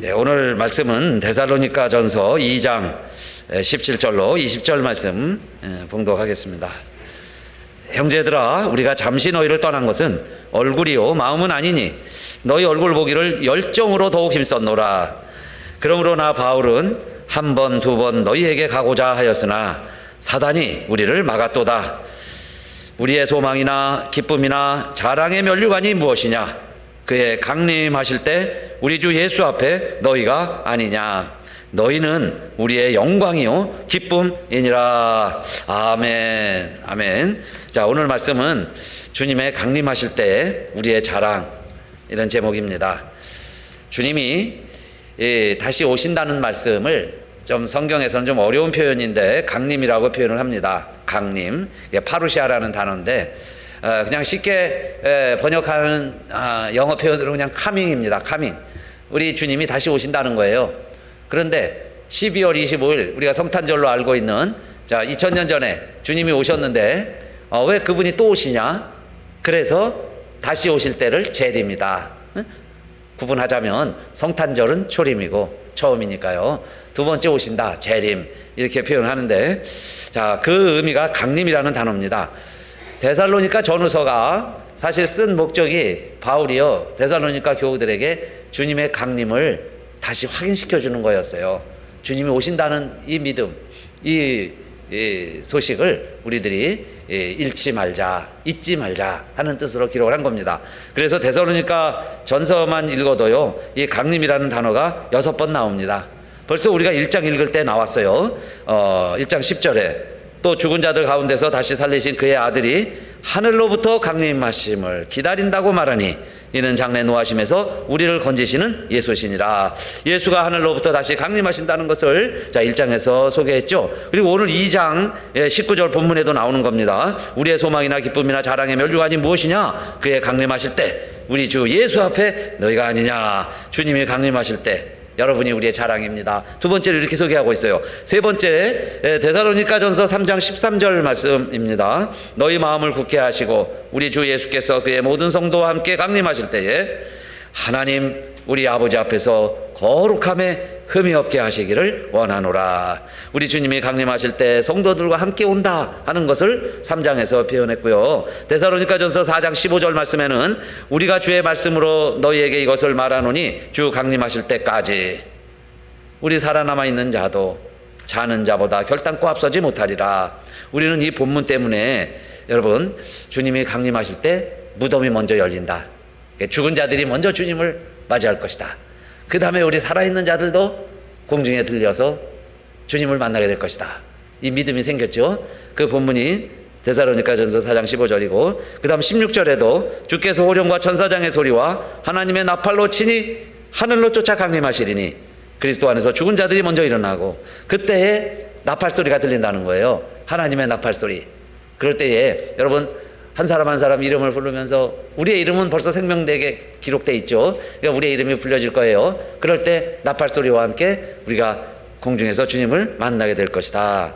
네, 오늘 말씀은 데살로니가전서 2장 17절로 20절 말씀 봉독하겠습니다. 형제들아, 우리가 잠시 너희를 떠난 것은 얼굴이요 마음은 아니니 너희 얼굴 보기를 열정으로 더욱 힘썼노라. 그러므로 나 바울은 한 번, 두 번 너희에게 가고자 하였으나 사단이 우리를 막았도다. 우리의 소망이나 기쁨이나 자랑의 면류관이 무엇이냐? 그의 강림하실 때 우리 주 예수 앞에 너희가 아니냐? 너희는 우리의 영광이요 기쁨이니라. 아멘. 아멘. 자, 오늘 말씀은 주님의 강림하실 때 우리의 자랑, 이런 제목입니다. 주님이 다시 오신다는 말씀을 좀 성경에서는 좀 어려운 표현인데 강림이라고 표현을 합니다. 강림, 파루시아라는 단어인데 그냥 쉽게 번역하는 영어 표현으로 그냥 카밍입니다. 카밍. 우리 주님이 다시 오신다는 거예요. 그런데 12월 25일 우리가 성탄절로 알고 있는, 자, 2000년 전에 주님이 오셨는데 왜 그분이 또 오시냐? 그래서 다시 오실 때를 재림이다. 구분하자면 성탄절은 초림이고 처음이니까요. 두 번째 오신다, 재림, 이렇게 표현하는데, 자, 그 의미가 강림이라는 단어입니다. 데살로니가 전후서가 사실 쓴 목적이 바울이요 데살로니가 교우들에게 주님의 강림을 다시 확인시켜 주는 거였어요. 주님이 오신다는 이 믿음, 이 소식을 우리들이 잃지 말자, 잊지 말자 하는 뜻으로 기록을 한 겁니다. 그래서 데살로니가 전서만 읽어도요 이 강림이라는 단어가 6번 나옵니다. 벌써 우리가 1장 읽을 때 나왔어요. 1장 10절에 또 죽은 자들 가운데서 다시 살리신 그의 아들이 하늘로부터 강림하심을 기다린다고 말하니 이는 장래 노하심에서 우리를 건지시는 예수시니라. 예수가 하늘로부터 다시 강림하신다는 것을 자 1장에서 소개했죠. 그리고 오늘 2장 19절 본문에도 나오는 겁니다. 우리의 소망이나 기쁨이나 자랑의 면류관이 무엇이냐? 그의 강림하실 때 우리 주 예수 앞에 너희가 아니냐? 주님이 강림하실 때 여러분이 우리의 자랑입니다. 두 번째로 이렇게 소개하고 있어요. 세 번째, 데살로니가전서 3장 13절 말씀입니다. 너희 마음을 굳게 하시고 우리 주 예수께서 그의 모든 성도와 함께 강림하실 때에 하나님 우리 아버지 앞에서 거룩함에 흠이 없게 하시기를 원하노라. 우리 주님이 강림하실 때 성도들과 함께 온다 하는 것을 3장에서 표현했고요. 데살로니가전서 4장 15절 말씀에는 우리가 주의 말씀으로 너희에게 이것을 말하노니 주 강림하실 때까지 우리 살아남아 있는 자도 자는 자보다 결단코 앞서지 못하리라. 우리는 이 본문 때문에 여러분 주님이 강림하실 때 무덤이 먼저 열린다. 죽은 자들이 먼저 주님을 맞이할 것이다. 그 다음에 우리 살아있는 자들도 공중에 들려서 주님을 만나게 될 것이다. 이 믿음이 생겼죠. 그 본문이 데살로니가전서 4장 15절이고 그 다음 16절에도 주께서 호령과 천사장의 소리와 하나님의 나팔로 친히 하늘로 쫓아 강림하시리니 그리스도 안에서 죽은 자들이 먼저 일어나고 그때에 나팔 소리가 들린다는 거예요. 하나님의 나팔 소리. 그럴 때에 여러분 한 사람 한 사람 이름을 부르면서 우리의 이름은 벌써 생명대에 기록되어 있죠. 그러니까 우리의 이름이 불려질 거예요. 그럴 때 나팔 소리와 함께 우리가 공중에서 주님을 만나게 될 것이다.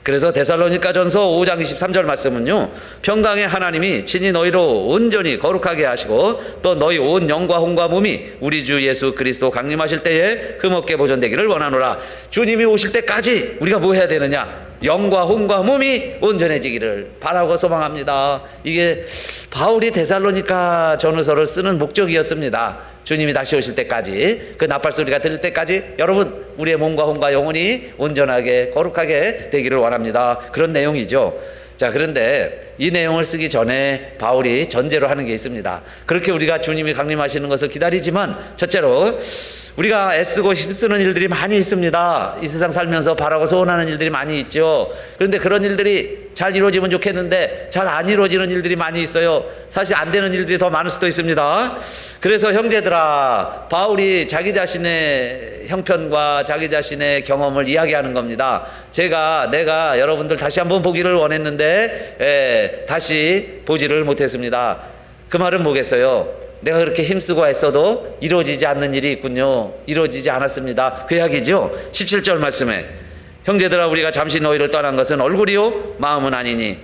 그래서 데살로니가전서 5장 23절 말씀은요 평강의 하나님이 친히 너희로 온전히 거룩하게 하시고 또 너희 온 영과 혼과 몸이 우리 주 예수 그리스도 강림하실 때에 흠없게 보존되기를 원하노라. 주님이 오실 때까지 우리가 뭐 해야 되느냐? 영과 혼과 몸이 온전해지기를 바라고 소망합니다. 이게 바울이 데살로니가 전후서를 쓰는 목적이었습니다. 주님이 다시 오실 때까지, 그 나팔 소리가 들릴 때까지 여러분 우리의 몸과 혼과 영혼이 온전하게 거룩하게 되기를 원합니다. 그런 내용이죠. 자, 그런데 이 내용을 쓰기 전에 바울이 전제로 하는 게 있습니다. 그렇게 우리가 주님이 강림하시는 것을 기다리지만 첫째로 우리가 애쓰고 힘쓰는 일들이 많이 있습니다. 이 세상 살면서 바라고 소원하는 일들이 많이 있죠. 그런데 그런 일들이 잘 이루어지면 좋겠는데 잘 안 이루어지는 일들이 많이 있어요. 사실 안 되는 일들이 더 많을 수도 있습니다. 그래서 형제들아, 바울이 자기 자신의 형편과 자기 자신의 경험을 이야기하는 겁니다. 내가 여러분들 다시 한번 보기를 원했는데 다시 보지를 못했습니다. 그 말은 뭐겠어요? 내가 그렇게 힘쓰고 애써도 이루어지지 않는 일이 있군요. 이루어지지 않았습니다. 그 이야기죠. 17절 말씀에 형제들아 우리가 잠시 너희를 떠난 것은 얼굴이요 마음은 아니니.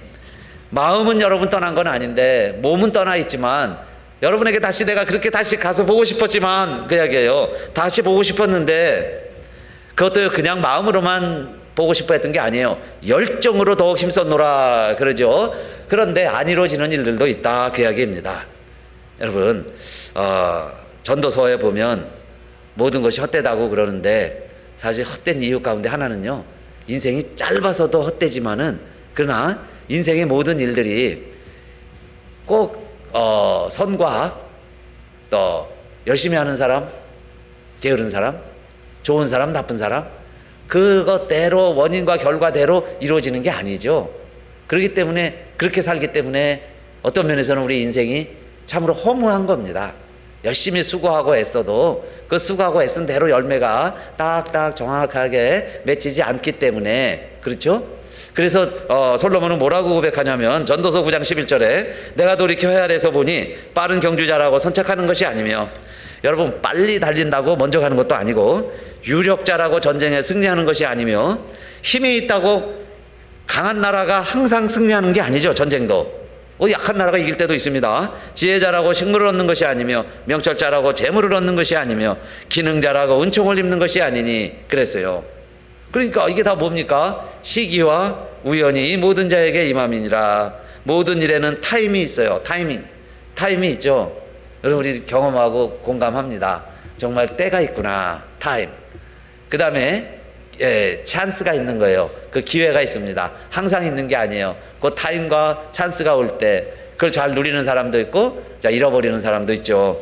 마음은 여러분 떠난 건 아닌데 몸은 떠나 있지만 여러분에게 다시 내가 그렇게 다시 가서 보고 싶었지만 그 이야기예요. 다시 보고 싶었는데 그것도 그냥 마음으로만 보고 싶어 했던 게 아니에요. 열정으로 더욱 힘썼노라 그러죠. 그런데 안 이루어지는 일들도 있다 그 이야기입니다. 여러분 전도서에 보면 모든 것이 헛되다고 그러는데 사실 헛된 이유 가운데 하나는요, 인생이 짧아서도 헛되지만은 그러나 인생의 모든 일들이 꼭 선과 또 열심히 하는 사람, 게으른 사람, 좋은 사람, 나쁜 사람, 그것대로 원인과 결과대로 이루어지는 게 아니죠. 그렇기 때문에 그렇게 살기 때문에 어떤 면에서는 우리 인생이 참으로 허무한 겁니다. 열심히 수고하고 애써도 그 수고하고 애쓴 대로 열매가 딱딱 정확하게 맺히지 않기 때문에 그렇죠? 그래서 솔로몬은 뭐라고 고백하냐면 전도서 9장 11절에 내가 돌이켜 헤아려서 보니 빠른 경주자라고 선착하는 것이 아니며, 여러분 빨리 달린다고 먼저 가는 것도 아니고 유력자라고 전쟁에 승리하는 것이 아니며 힘이 있다고 강한 나라가 항상 승리하는 게 아니죠. 전쟁도 약한 나라가 이길 때도 있습니다. 지혜자라고 식물을 얻는 것이 아니며 명철자라고 재물을 얻는 것이 아니며 기능자라고 은총을 입는 것이 아니니 그랬어요. 그러니까 이게 다 뭡니까? 시기와 우연이 모든 자에게 임함이니라. 모든 일에는 타임이 있어요. 타임이 있죠. 여러분 우리 경험하고 공감합니다. 정말 때가 있구나. 타임. 그 다음에 찬스가 있는 거예요. 그 기회가 있습니다. 항상 있는 게 아니에요. 그 타임과 찬스가 올 때 그걸 잘 누리는 사람도 있고 자 잃어버리는 사람도 있죠.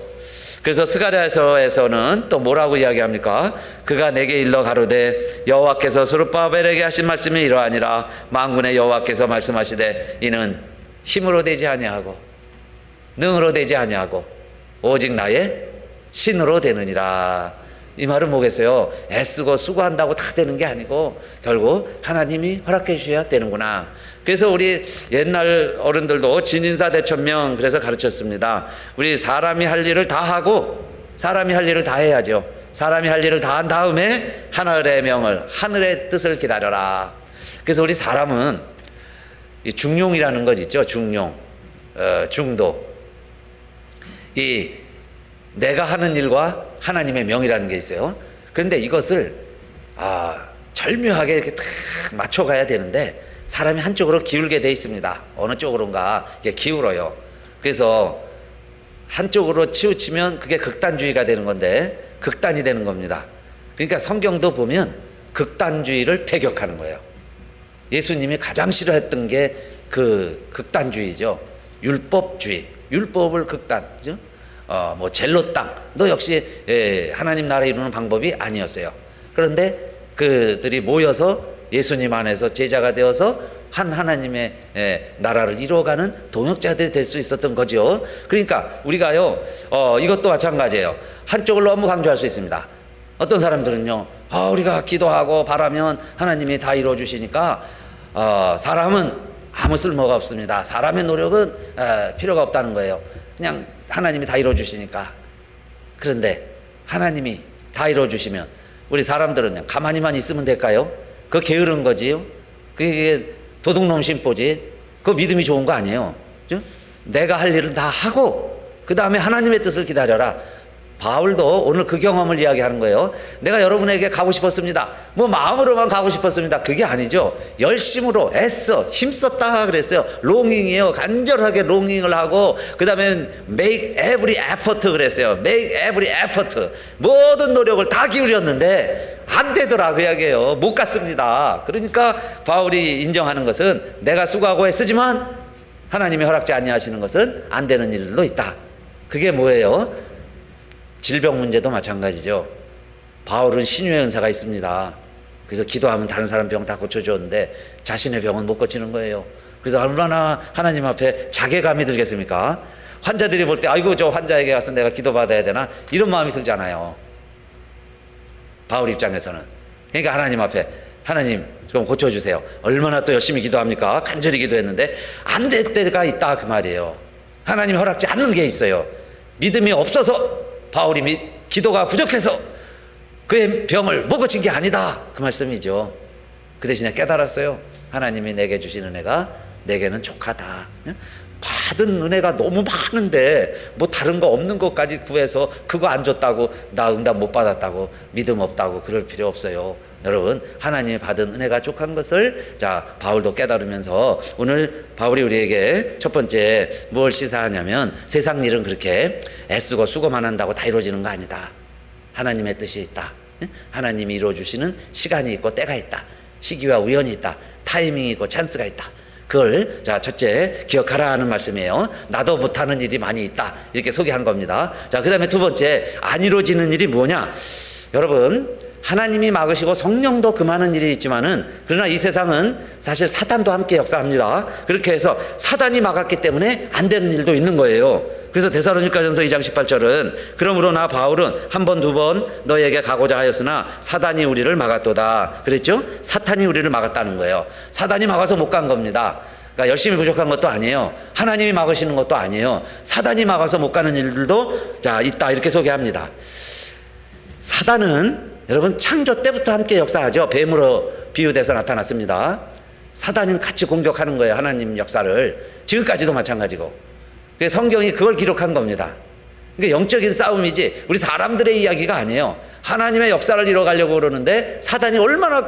그래서 스가랴서에서는 또 뭐라고 이야기합니까? 그가 내게 일러 가로되 여호와께서 스룹바벨에게 하신 말씀이 이러하니라. 만군의 여호와께서 말씀하시되 이는 힘으로 되지 아니하고 능으로 되지 아니하고 오직 나의 신으로 되느니라. 이 말은 뭐겠어요? 애쓰고 수고한다고 다 되는 게 아니고 결국 하나님이 허락해 주셔야 되는구나. 그래서 우리 옛날 어른들도 진인사 대천명 그래서 가르쳤습니다. 우리 사람이 할 일을 다 하고 사람이 할 일을 다 해야죠. 사람이 할 일을 다 한 다음에 하늘의 명을, 하늘의 뜻을 기다려라. 그래서 우리 사람은 이 중용이라는 것 있죠. 중용, 중도. 이 내가 하는 일과 하나님의 명이라는 게 있어요. 그런데 이것을 절묘하게 이렇게 탁 맞춰가야 되는데 사람이 한쪽으로 기울게 돼 있습니다. 어느 쪽으로인가 이렇게 기울어요. 그래서 한쪽으로 치우치면 그게 극단주의가 되는 건데 극단이 되는 겁니다. 그러니까 성경도 보면 극단주의를 배격하는 거예요. 예수님이 가장 싫어했던 게 그 극단주의죠. 율법주의, 율법을 극단, 그죠? 뭐 젤로 땅도 역시 하나님 나라 이루는 방법이 아니었어요. 그런데 그들이 모여서 예수님 안에서 제자가 되어서 한 하나님의 나라를 이루어가는 동역자들이 될 수 있었던 거죠. 그러니까 우리가요 이것도 마찬가지예요. 한쪽을 너무 강조할 수 있습니다. 어떤 사람들은요 우리가 기도하고 바라면 하나님이 다 이루어 주시니까 사람은 아무 쓸모가 없습니다. 사람의 노력은 필요가 없다는 거예요. 그냥 하나님이 다 이루어 주시니까. 그런데 하나님이 다 이루어 주시면 우리 사람들은 가만히만 있으면 될까요? 그거 게으른 거지요. 그게 도둑놈 심보지. 그거 믿음이 좋은 거 아니에요. 그죠? 내가 할 일은 다 하고 그 다음에 하나님의 뜻을 기다려라. 바울도 오늘 그 경험을 이야기하는 거예요. 내가 여러분에게 가고 싶었습니다. 뭐 마음으로만 가고 싶었습니다. 그게 아니죠. 열심으로 애써 힘썼다 그랬어요. 롱잉이에요. 간절하게 롱잉을 하고 그 다음에 make every effort 그랬어요. make every effort. 모든 노력을 다 기울였는데 안 되더라 그 이야기예요. 못 갔습니다. 그러니까 바울이 인정하는 것은 내가 수고하고 애쓰지만 하나님이 허락지 아니하시는 것은 안 되는 일도 있다. 그게 뭐예요? 질병 문제도 마찬가지죠. 바울은 신유의 은사가 있습니다. 그래서 기도하면 다른 사람 병 다 고쳐줬는데 자신의 병은 못 고치는 거예요. 그래서 얼마나 하나님 앞에 자괴감이 들겠습니까? 환자들이 볼 때 아이고 저 환자에게 가서 내가 기도받아야 되나 이런 마음이 들잖아요. 바울 입장에서는. 그러니까 하나님 앞에 하나님 좀 고쳐주세요. 얼마나 또 열심히 기도합니까? 간절히 기도했는데 안 될 때가 있다 그 말이에요. 하나님 허락지 않는 게 있어요. 믿음이 없어서 바울이 기도가 부족해서 그의 병을 못 고친 게 아니다 그 말씀이죠. 그 대신에 깨달았어요. 하나님이 내게 주신 은혜가 내게는 족하다. 받은 은혜가 너무 많은데 뭐 다른 거 없는 것까지 구해서 그거 안 줬다고 나 응답 못 받았다고 믿음 없다고 그럴 필요 없어요. 여러분, 하나님이 받은 은혜가 족한 것을 바울도 깨달으면서 오늘 바울이 우리에게 첫 번째 무엇을 시사하냐면, 세상 일은 그렇게 애쓰고 수고만 한다고 다 이루어지는 거 아니다. 하나님의 뜻이 있다. 하나님이 이루어주시는 시간이 있고 때가 있다. 시기와 우연이 있다. 타이밍이 있고 찬스가 있다. 그걸 첫째 기억하라 하는 말씀이에요. 나도 못하는 일이 많이 있다, 이렇게 소개한 겁니다. 그 다음에 두 번째, 안 이루어지는 일이 뭐냐. 여러분, 하나님이 막으시고 성령도 금하는 일이 있지만은, 그러나 이 세상은 사실 사단도 함께 역사합니다. 그렇게 해서 사단이 막았기 때문에 안 되는 일도 있는 거예요. 그래서 데살로니가전서 2장 18절은 그러므로 나 바울은 한 번 두 번 너에게 가고자 하였으나 사단이 우리를 막았도다 그랬죠. 사탄이 우리를 막았다는 거예요. 사단이 막아서 못 간 겁니다. 그러니까 열심히 부족한 것도 아니에요. 하나님이 막으시는 것도 아니에요. 사단이 막아서 못 가는 일들도 있다, 이렇게 소개합니다. 사단은 여러분 창조 때부터 함께 역사하죠. 뱀으로 비유돼서 나타났습니다. 사단은 같이 공격하는 거예요, 하나님 역사를. 지금까지도 마찬가지고. 성경이 그걸 기록한 겁니다. 그러니까 영적인 싸움이지 우리 사람들의 이야기가 아니에요. 하나님의 역사를 이뤄가려고 그러는데 사단이 얼마나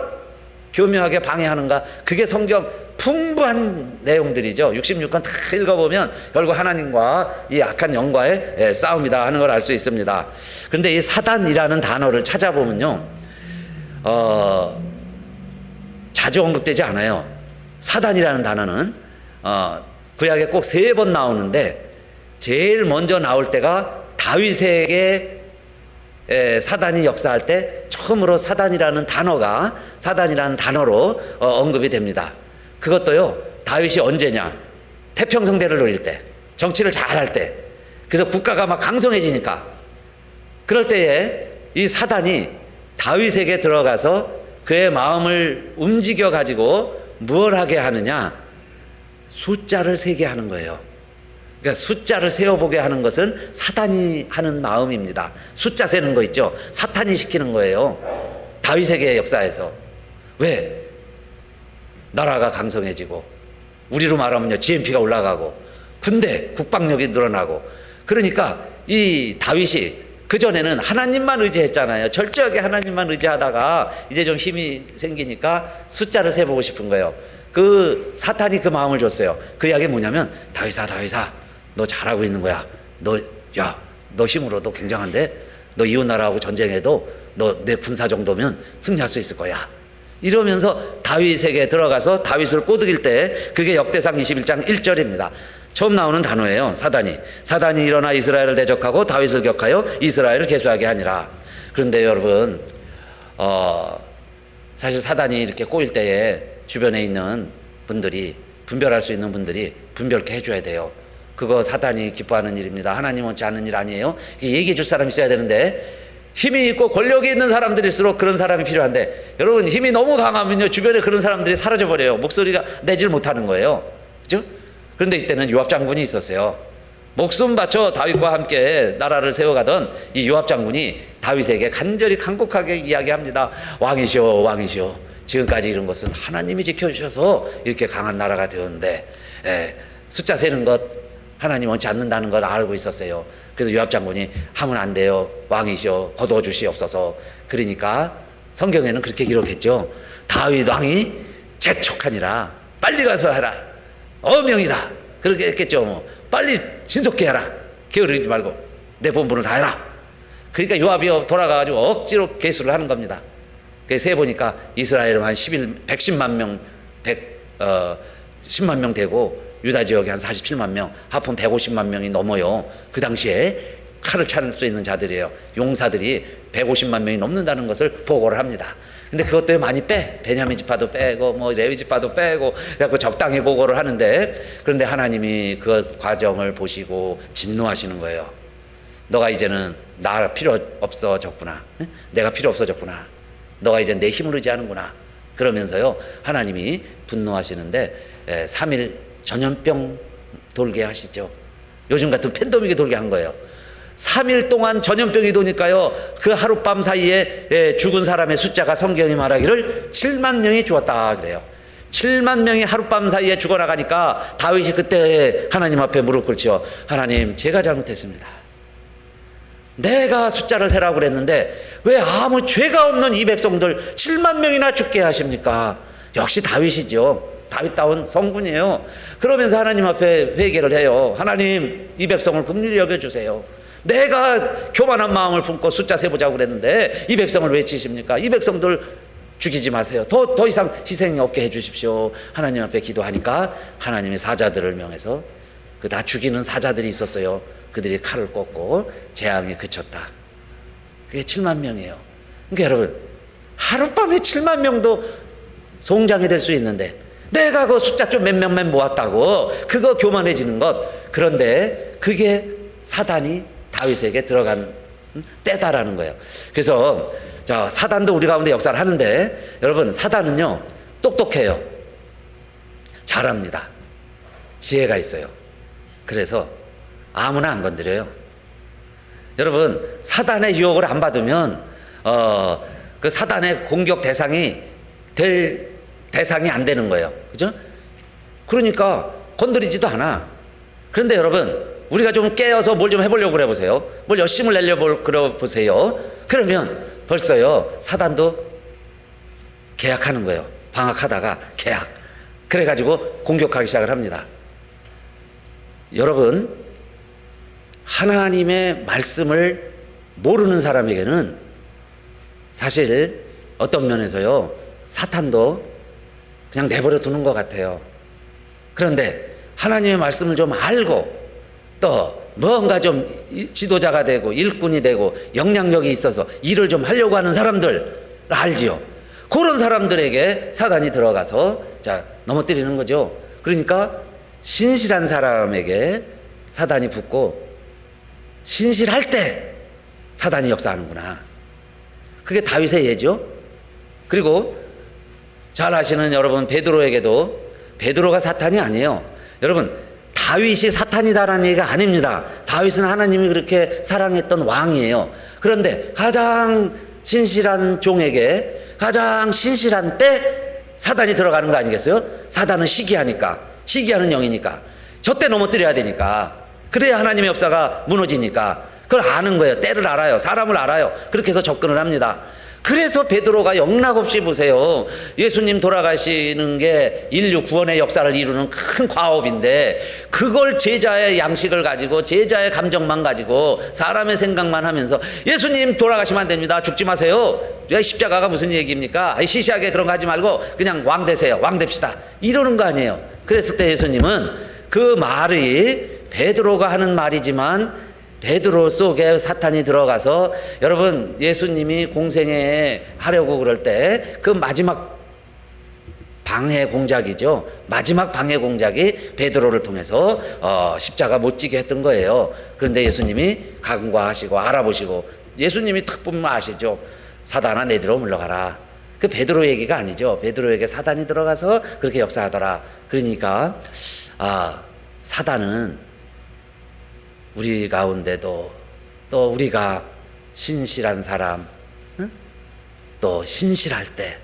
교묘하게 방해하는가. 그게 성경 풍부한 내용들이죠. 66권 다 읽어보면 결국 하나님과 이 악한 영과의 싸움이다 하는 걸 알 수 있습니다. 그런데 이 사단이라는 단어를 찾아보면요, 자주 언급되지 않아요. 사단이라는 단어는 구약에 꼭 3번 나오는데, 제일 먼저 나올 때가 다윗에게 사단이 역사할 때 처음으로 사단이라는 단어로 언급이 됩니다. 그것도요, 다윗이 언제냐, 태평성대를 노릴 때, 정치를 잘할 때, 그래서 국가가 막 강성해지니까, 그럴 때에 이 사단이 다윗에게 들어가서 그의 마음을 움직여 가지고 무엇 하게 하느냐, 숫자를 세게 하는 거예요. 그러니까 숫자를 세어보게 하는 것은 사단이 하는 마음입니다. 숫자 세는 거 있죠. 사탄이 시키는 거예요, 다윗에게 역사에서. 왜? 나라가 강성해지고, 우리로 말하면요, GNP가 올라가고, 군대 국방력이 늘어나고. 그러니까 이 다윗이 그전에는 하나님만 의지했잖아요. 철저하게 하나님만 의지하다가 이제 좀 힘이 생기니까 숫자를 세보고 싶은 거예요. 그 사탄이 그 마음을 줬어요. 그 이야기 뭐냐면, 다윗아 너 잘하고 있는 거야. 너 힘으로 너 굉장한데, 너 이웃 나라하고 전쟁해도 너 내 군사 정도면 승리할 수 있을 거야. 이러면서 다윗에게 들어가서 다윗을 꼬드길 때, 그게 역대상 21장 1절입니다. 처음 나오는 단어예요. 사단이 일어나 이스라엘을 대적하고 다윗을 격하여 이스라엘을 계수하게 하니라. 그런데 여러분, 사실 사단이 이렇게 꼬일 때에 주변에 있는 분들이, 분별할 수 있는 분들이 분별케 해줘야 돼요. 그거 사단이 기뻐하는 일입니다. 하나님 원치 않는 일 아니에요. 얘기해 줄 사람이 있어야 되는데, 힘이 있고 권력이 있는 사람들일수록 그런 사람이 필요한데, 여러분 힘이 너무 강하면요, 주변에 그런 사람들이 사라져버려요. 목소리가 내질 못하는 거예요. 그죠? 그런데 이때는 요압 장군이 있었어요. 목숨 바쳐 다윗과 함께 나라를 세워가던 이 요압 장군이 다윗에게 간절히 간곡하게 이야기합니다. 왕이시오. 지금까지 이런 것은 하나님이 지켜주셔서 이렇게 강한 나라가 되었는데, 숫자 세는 것 하나님 원치 않는다는 걸 알고 있었어요. 그래서 요압 장군이 하면 안 돼요. 왕이시오, 거두어 주시옵소서. 그러니까 성경에는 그렇게 기록했죠. 다윗 왕이 재촉하니라. 빨리 가서 해라. 어명이다. 그렇게 했겠죠. 빨리 신속히 해라. 게으르지 말고 내 본분을 다 해라. 그러니까 요압이 돌아가가지고 억지로 계수를 하는 겁니다. 그래서 세보니까 이스라엘은 한 110만 명, 10만 명 되고, 유다 지역에 한 47만 명, 합은 150만 명이 넘어요. 그 당시에 칼을 찰 수 있는 자들이에요. 용사들이 150만 명이 넘는다는 것을 보고를 합니다. 근데 그것도 많이 베냐민 지파도 빼고 레위 지파도 빼고, 그래갖고 적당히 보고를 하는데, 그런데 하나님이 그 과정을 보시고 진노하시는 거예요. 너가 이제는 나 필요 없어졌구나. 내가 필요 없어졌구나. 너가 이제 내 힘을 의지하는구나. 그러면서요, 하나님이 분노하시는데 3일 전염병 돌게 하시죠. 요즘 같은 팬데믹이 돌게 한 거예요. 3일 동안 전염병이 도니까요, 그 하룻밤 사이에 죽은 사람의 숫자가 성경이 말하기를 7만 명이 죽었다 그래요. 7만 명이 하룻밤 사이에 죽어나가니까 다윗이 그때 하나님 앞에 무릎 꿇죠. 하나님, 제가 잘못했습니다. 내가 숫자를 세라고 그랬는데 왜 아무 죄가 없는 이 백성들 7만 명이나 죽게 하십니까? 역시 다윗이죠. 다윗다운 성군이에요. 그러면서 하나님 앞에 회개를 해요. 하나님, 이 백성을 긍휼히 여겨주세요. 내가 교만한 마음을 품고 숫자 세보자고 그랬는데 이 백성을 왜 치십니까? 이 백성들 죽이지 마세요. 더 이상 희생이 없게 해주십시오. 하나님 앞에 기도하니까 하나님이 사자들을 명해서 그 다 죽이는 사자들이 있었어요. 그들이 칼을 꽂고 재앙이 그쳤다. 그게 7만 명이에요. 그러니까 여러분, 하룻밤에 7만 명도 송장이 될 수 있는데 내가 그 숫자 좀 몇 명만 모았다고 그거 교만해지는 것. 그런데 그게 사단이 다윗에게 들어간 때다라는 거예요. 그래서 자, 사단도 우리 가운데 역사를 하는데 여러분, 사단은요 똑똑해요. 잘합니다. 지혜가 있어요. 그래서 아무나 안 건드려요. 여러분, 사단의 유혹을 안 받으면 그 사단의 공격 대상이 될 대상이 안 되는 거예요. 그죠? 그러니까 건드리지도 않아. 그런데 여러분, 우리가 좀 깨어서 뭘 좀 해보려고 그래 보세요. 뭘 열심을 내려고 그래 보세요. 그러면 벌써요 사단도 계약하는 거예요. 방학하다가 계약. 그래가지고 공격하기 시작을 합니다. 여러분, 하나님의 말씀을 모르는 사람에게는 사실 어떤 면에서요 사탄도 그냥 내버려 두는 것 같아요. 그런데 하나님의 말씀을 좀 알고 또 뭔가 좀 지도자가 되고 일꾼이 되고 영향력이 있어서 일을 좀 하려고 하는 사람들 알지요. 그런 사람들에게 사단이 들어가서 자 넘어뜨리는 거죠. 그러니까 신실한 사람에게 사단이 붙고 신실할 때 사단이 역사하는구나. 그게 다윗의 예죠. 그리고 잘 아시는 여러분 베드로에게도 베드로가 사탄이 아니에요. 여러분, 다윗이 사탄이다라는 얘기가 아닙니다. 다윗은 하나님이 그렇게 사랑했던 왕이에요. 그런데 가장 신실한 종에게 가장 신실한 때 사단이 들어가는 거 아니겠어요? 사단은 시기하니까, 시기하는 영이니까 저 때 넘어뜨려야 되니까, 그래야 하나님의 역사가 무너지니까 그걸 아는 거예요. 때를 알아요. 사람을 알아요. 그렇게 해서 접근을 합니다. 그래서 베드로가 영락없이 보세요. 예수님 돌아가시는 게 인류 구원의 역사를 이루는 큰 과업인데 그걸 제자의 양식을 가지고 제자의 감정만 가지고 사람의 생각만 하면서 예수님 돌아가시면 안 됩니다. 죽지 마세요. 십자가가 무슨 얘기입니까? 시시하게 그런 거 하지 말고 그냥 왕 되세요. 왕 됩시다. 이러는 거 아니에요. 그랬을 때 예수님은 그 말이 베드로가 하는 말이지만 베드로 속에 사탄이 들어가서 여러분 예수님이 공생애 하려고 그럴 때 그 마지막 방해 공작이죠. 마지막 방해 공작이 베드로를 통해서 십자가 못 지게 했던 거예요. 그런데 예수님이 간과하시고 알아보시고 예수님이 탁 보면 아시죠. 사단아 내뒤로 물러가라. 그 베드로 얘기가 아니죠. 베드로에게 사단이 들어가서 그렇게 역사하더라. 그러니까 사단은 우리 가운데도 또 우리가 신실한 사람, 응? 또 신실할 때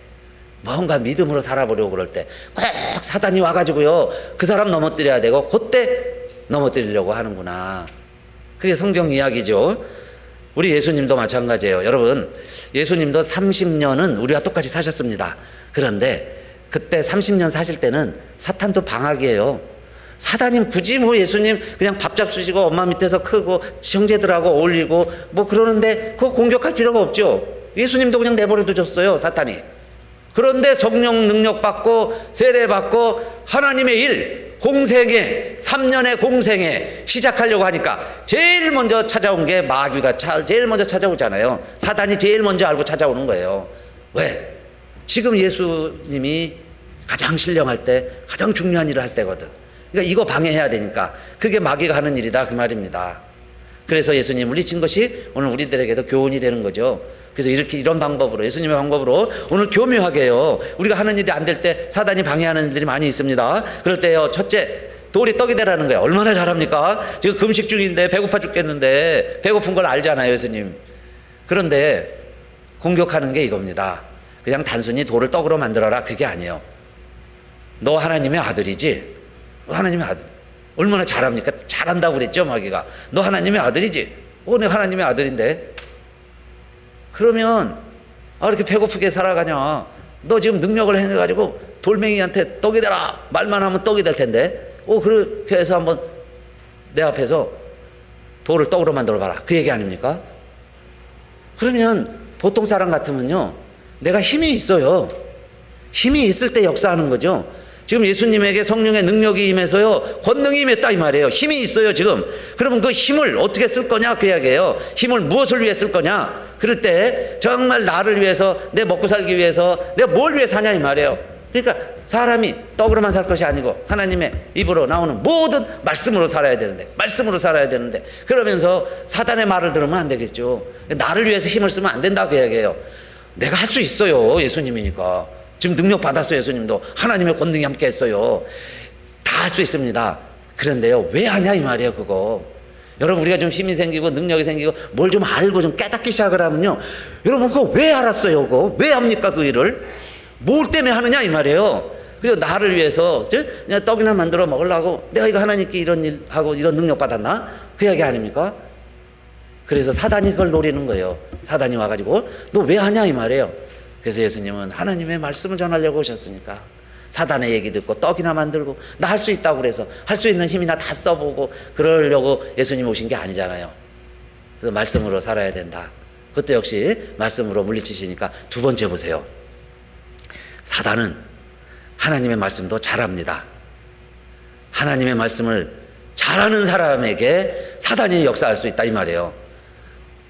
뭔가 믿음으로 살아보려고 그럴 때 꼭 사단이 와가지고요 그 사람 넘어뜨려야 되고 그때 넘어뜨리려고 하는구나. 그게 성경 이야기죠. 우리 예수님도 마찬가지예요. 여러분, 예수님도 30년은 우리와 똑같이 사셨습니다. 그런데 그때 30년 사실 때는 사탄도 방학이에요. 사단님 굳이 뭐 예수님 그냥 밥 잡수시고 엄마 밑에서 크고 형제들하고 어울리고 뭐 그러는데 그거 공격할 필요가 없죠. 예수님도 그냥 내버려 두셨어요, 사탄이. 그런데 성령 능력 받고 세례 받고 하나님의 일 공생애 3년의 공생애 시작하려고 하니까 제일 먼저 찾아온 게 마귀가 제일 먼저 찾아오잖아요. 사단이 제일 먼저 알고 찾아오는 거예요. 왜? 지금 예수님이 가장 신령할 때 가장 중요한 일을 할 때거든. 그러니까 이거 방해해야 되니까 그게 마귀가 하는 일이다 그 말입니다. 그래서 예수님 물리친 것이 오늘 우리들에게도 교훈이 되는 거죠. 그래서 이런 방법으로 예수님의 방법으로 오늘 교묘하게요 우리가 하는 일이 안 될 때 사단이 방해하는 일들이 많이 있습니다. 그럴 때요 첫째 돌이 떡이 되라는 거예요. 얼마나 잘합니까? 지금 금식 중인데 배고파 죽겠는데 배고픈 걸 알잖아요 예수님. 너 하나님의 아들이지? 너 하나님의 아들. 얼마나 잘합니까? 잘한다고 그랬죠, 마귀가. 너 하나님의 아들이지? 내가 하나님의 아들인데. 그러면 이렇게 배고프게 살아가냐? 너 지금 능력을 해가지고 돌멩이한테 떡이 되라 말만 하면 떡이 될 텐데. 그렇게 해서 한번 내 앞에서 돌을 떡으로 만들어 봐라. 그 얘기 아닙니까? 그러면 보통 사람 같으면요, 내가 힘이 있어요. 힘이 있을 때 역사하는 거죠. 지금 예수님에게 성령의 능력이 임해서요, 권능이 임했다 이 말이에요. 힘이 있어요 지금. 그러면 그 힘을 어떻게 쓸 거냐 그 이야기예요. 힘을 무엇을 위해 쓸 거냐. 그럴 때 정말 나를 위해서, 내 먹고 살기 위해서 내가 뭘 위해 사냐 이 말이에요. 그러니까 사람이 떡으로만 살 것이 아니고 하나님의 입으로 나오는 모든 말씀으로 살아야 되는데, 말씀으로 살아야 되는데, 그러면서 사단의 말을 들으면 안 되겠죠. 나를 위해서 힘을 쓰면 안 된다 그 이야기예요. 내가 할 수 있어요. 예수님이니까. 지금 능력 받았어요. 예수님도 하나님의 권능이 함께 했어요. 다 할 수 있습니다. 그런데요, 왜 하냐 이 말이에요. 그거 여러분, 우리가 좀 힘이 생기고 능력이 생기고 뭘 좀 알고 좀 깨닫기 시작을 하면요, 여러분 그거 왜 알았어요? 그거 왜 합니까? 그 일을 뭘 때문에 하느냐 이 말이에요. 그래서 나를 위해서 그냥 떡이나 만들어 먹으려고 내가 이거 하나님께 이런 일 하고 이런 능력 받았나? 그 이야기 아닙니까? 그래서 사단이 그걸 노리는 거예요. 사단이 와가지고 너 왜 하냐 이 말이에요. 그래서 예수님은 하나님의 말씀을 전하려고 오셨으니까 사단의 얘기 듣고 떡이나 만들고 나 할 수 있다고 그래서 할 수 있는 힘이나 다 써보고 그러려고 예수님 오신 게 아니잖아요. 그래서 말씀으로 살아야 된다. 그것도 역시 말씀으로 물리치시니까 두 번째 보세요. 사단은 하나님의 말씀도 잘합니다. 하나님의 말씀을 잘하는 사람에게 사단이 역사할 수 있다 이 말이에요.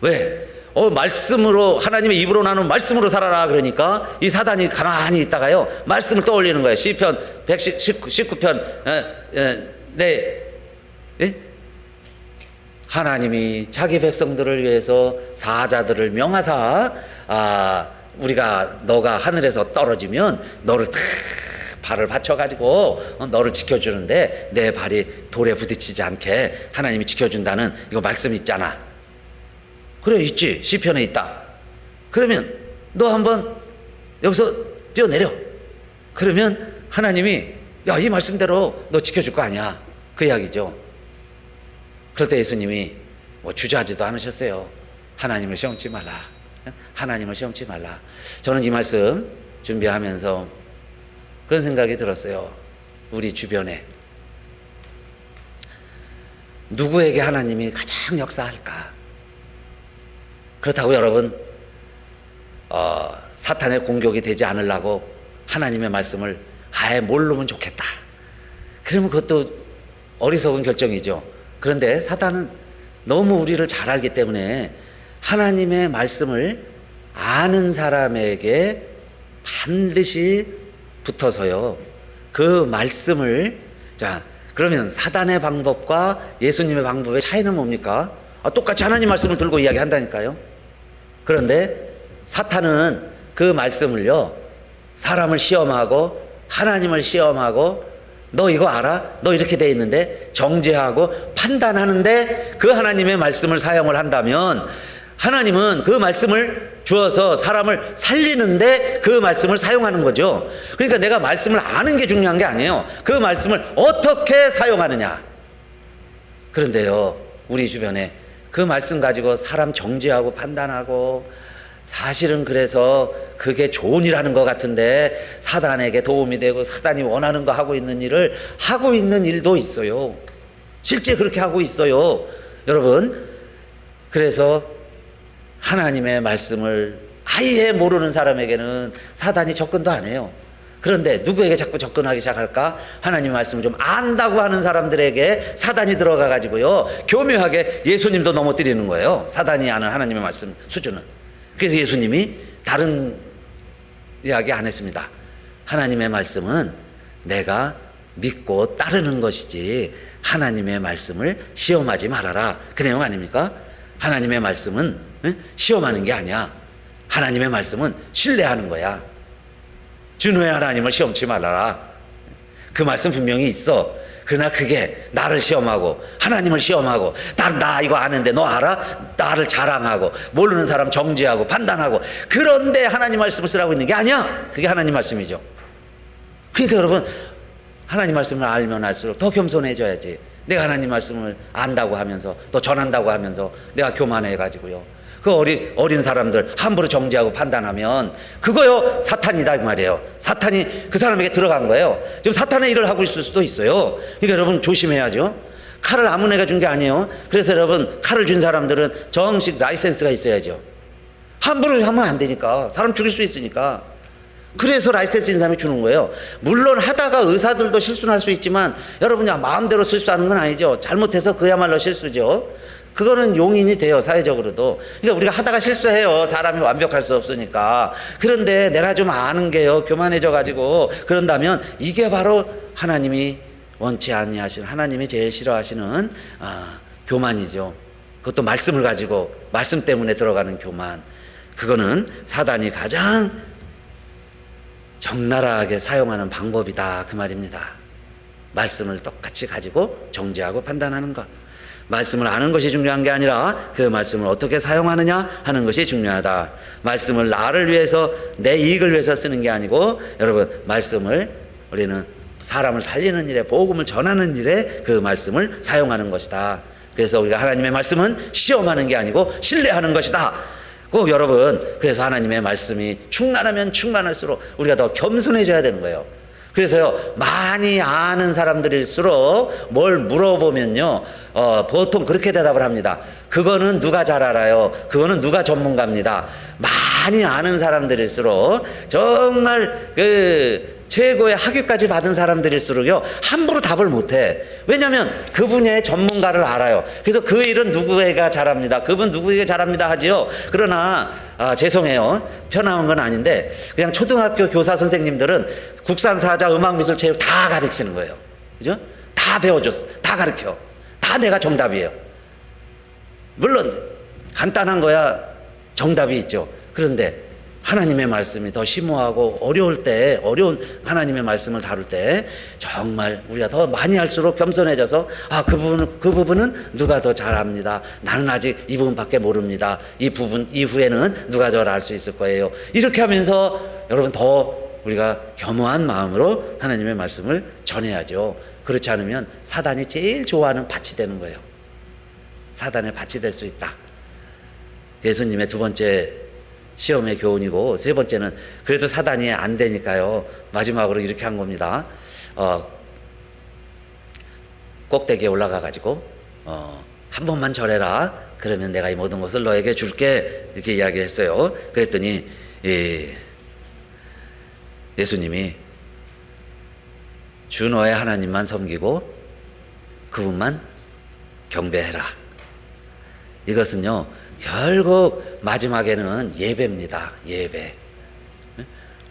왜? 말씀으로, 하나님의 입으로 나눈 말씀으로 살아라 그러니까 이 사단이 가만히 있다가요, 말씀을 떠올리는 거예요. 시편 119편 하나님이 자기 백성들을 위해서 사자들을 명하사 우리가 너가 하늘에서 떨어지면 너를 탁 발을 받쳐가지고 너를 지켜주는데 내 발이 돌에 부딪히지 않게 하나님이 지켜준다는 이거 말씀 있잖아. 그래 있지, 시편에 있다. 그러면 너 한번 여기서 뛰어내려. 그러면 하나님이 야, 이 말씀대로 너 지켜줄 거 아니야, 그 이야기죠. 그럴 때 예수님이 주저하지도 않으셨어요. 하나님을 시험치 말라. 하나님을 시험치 말라. 저는 이 말씀 준비하면서 그런 생각이 들었어요. 우리 주변에 누구에게 하나님이 가장 역사할까? 그렇다고 여러분 사탄의 공격이 되지 않으려고 하나님의 말씀을 아예 모르면 좋겠다, 그러면 그것도 어리석은 결정이죠. 그런데 사탄은 너무 우리를 잘 알기 때문에 하나님의 말씀을 아는 사람에게 반드시 붙어서요, 그 말씀을, 자 그러면 사단의 방법과 예수님의 방법의 차이는 뭡니까? 똑같이 하나님 말씀을 들고 이야기한다니까요. 그런데 사탄은 그 말씀을요, 사람을 시험하고 하나님을 시험하고 너 이거 알아? 너 이렇게 돼 있는데 정죄하고 판단하는데 그 하나님의 말씀을 사용을 한다면 하나님은 그 말씀을 주어서 사람을 살리는데 그 말씀을 사용하는 거죠. 그러니까 내가 말씀을 아는 게 중요한 게 아니에요. 그 말씀을 어떻게 사용하느냐. 그런데요, 우리 주변에 그 말씀 가지고 사람 정죄하고 판단하고, 사실은 그래서 그게 좋은 일 하는 것 같은데 사단에게 도움이 되고 사단이 원하는 거 하고 있는 일을 하고 있는 일도 있어요. 실제 그렇게 하고 있어요, 여러분. 그래서 하나님의 말씀을 아예 모르는 사람에게는 사단이 접근도 안 해요. 그런데 누구에게 자꾸 접근하기 시작할까? 하나님 말씀을 좀 안다고 하는 사람들에게 사단이 들어가 가지고요, 교묘하게 예수님도 넘어뜨리는 거예요. 사단이 아는 하나님의 말씀 수준은. 그래서 예수님이 다른 이야기 안 했습니다. 하나님의 말씀은 내가 믿고 따르는 것이지 하나님의 말씀을 시험하지 말아라, 그 내용 아닙니까? 하나님의 말씀은 시험하는 게 아니야. 하나님의 말씀은 신뢰하는 거야. 주너의 하나님을 시험치 말아라. 그 말씀 분명히 있어. 그러나 그게 나를 시험하고 하나님을 시험하고 나 이거 아는데 너 알아? 나를 자랑하고 모르는 사람 정죄하고 판단하고, 그런데 하나님 말씀을 쓰라고 있는 게 아니야. 그게 하나님 말씀이죠. 그러니까 여러분, 하나님 말씀을 알면 알수록 더 겸손해져야지. 내가 하나님 말씀을 안다고 하면서 또 전한다고 하면서 내가 교만해가지고요. 그 어린 사람들 함부로 정죄하고 판단하면 그거요 사탄이다 그 말이에요. 사탄이 그 사람에게 들어간 거예요. 지금 사탄의 일을 하고 있을 수도 있어요. 그러니까 여러분 조심해야죠. 칼을 아무 애가 준 게 아니에요. 그래서 여러분 칼을 준 사람들은 정식 라이센스가 있어야죠. 함부로 하면 안 되니까. 사람 죽일 수 있으니까. 그래서 라이센스인 사람이 주는 거예요. 물론 하다가 의사들도 실수는 할 수 있지만 여러분이 마음대로 실수하는 건 아니죠. 잘못해서 그야말로 실수죠. 그거는 용인이 돼요, 사회적으로도. 그러니까 우리가 하다가 실수해요. 사람이 완벽할 수 없으니까. 그런데 내가 좀 아는 게요, 교만해져 가지고 그런다면 이게 바로 하나님이 원치 아니하시는, 하나님이 제일 싫어하시는 교만이죠. 그것도 말씀을 가지고 말씀 때문에 들어가는 교만. 그거는 사단이 가장 적나라하게 사용하는 방법이다 그 말입니다. 말씀을 똑같이 가지고 정죄하고 판단하는 것. 말씀을 아는 것이 중요한 게 아니라 그 말씀을 어떻게 사용하느냐 하는 것이 중요하다. 말씀을 나를 위해서 내 이익을 위해서 쓰는 게 아니고 여러분 말씀을 우리는 사람을 살리는 일에 복음을 전하는 일에 그 말씀을 사용하는 것이다. 그래서 우리가 하나님의 말씀은 시험하는 게 아니고 신뢰하는 것이다. 꼭 여러분 그래서 하나님의 말씀이 충만하면 충만할수록 우리가 더 겸손해져야 되는 거예요. 그래서요 많이 아는 사람들일수록 뭘 물어보면요 보통 그렇게 대답을 합니다. 그거는 누가 잘 알아요. 그거는 누가 전문가입니다. 많이 아는 사람들일수록 정말 최고의 학위까지 받은 사람들일수록요 함부로 답을 못해. 왜냐하면 그 분야의 전문가를 알아요. 그래서 그 일은 누구에게 잘합니다. 그분 누구에게 잘합니다 하지요. 그러나 죄송해요, 편함한 건 아닌데 그냥 초등학교 교사 선생님들은 국산사자, 음악미술, 체육 다 가르치는 거예요. 그죠? 다 배워줬어. 다 가르쳐. 다 내가 정답이에요. 물론 간단한 거야 정답이 있죠. 그런데 하나님의 말씀이 더 심오하고 어려울 때, 어려운 하나님의 말씀을 다룰 때 정말 우리가 더 많이 할수록 겸손해져서 그 부분은 누가 더 잘합니다. 나는 아직 이 부분밖에 모릅니다. 이 부분 이후에는 누가 더 알 수 있을 거예요. 이렇게 하면서 여러분 더 우리가 겸허한 마음으로 하나님의 말씀을 전해야죠. 그렇지 않으면 사단이 제일 좋아하는 밭이 되는 거예요. 사단의 밭이 될 수 있다. 예수님의 두 번째 시험의 교훈이고, 세 번째는 그래도 사단이 안 되니까요 마지막으로 이렇게 한 겁니다. 꼭대기에 올라가 가지고 한 번만 절해라. 그러면 내가 이 모든 것을 너에게 줄게. 이렇게 이야기했어요. 그랬더니 예수님이 주 너의 하나님만 섬기고 그분만 경배해라. 이것은요 결국 마지막에는 예배입니다. 예배.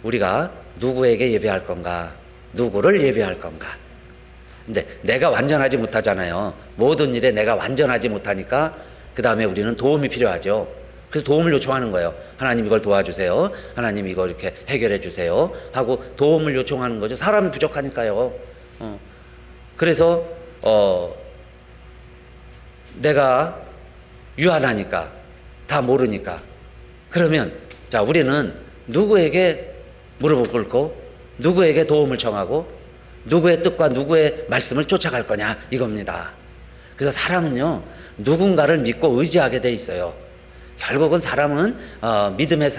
우리가 누구에게 예배할 건가? 누구를 예배할 건가? 근데 내가 완전하지 못하잖아요. 모든 일에 내가 완전하지 못하니까 그 다음에 우리는 도움이 필요하죠. 그래서 도움을 요청하는 거예요. 하나님 이걸 도와주세요. 하나님 이거 이렇게 해결해 주세요 하고 도움을 요청하는 거죠. 사람이 부족하니까요. 그래서 내가 유한하니까, 다 모르니까, 그러면 자 우리는 누구에게 무릎을 꿇고 누구에게 도움을 청하고 누구의 뜻과 누구의 말씀을 쫓아갈 거냐 이겁니다. 그래서 사람은요 누군가를 믿고 의지하게 돼 있어요. 결국은 사람은 믿음의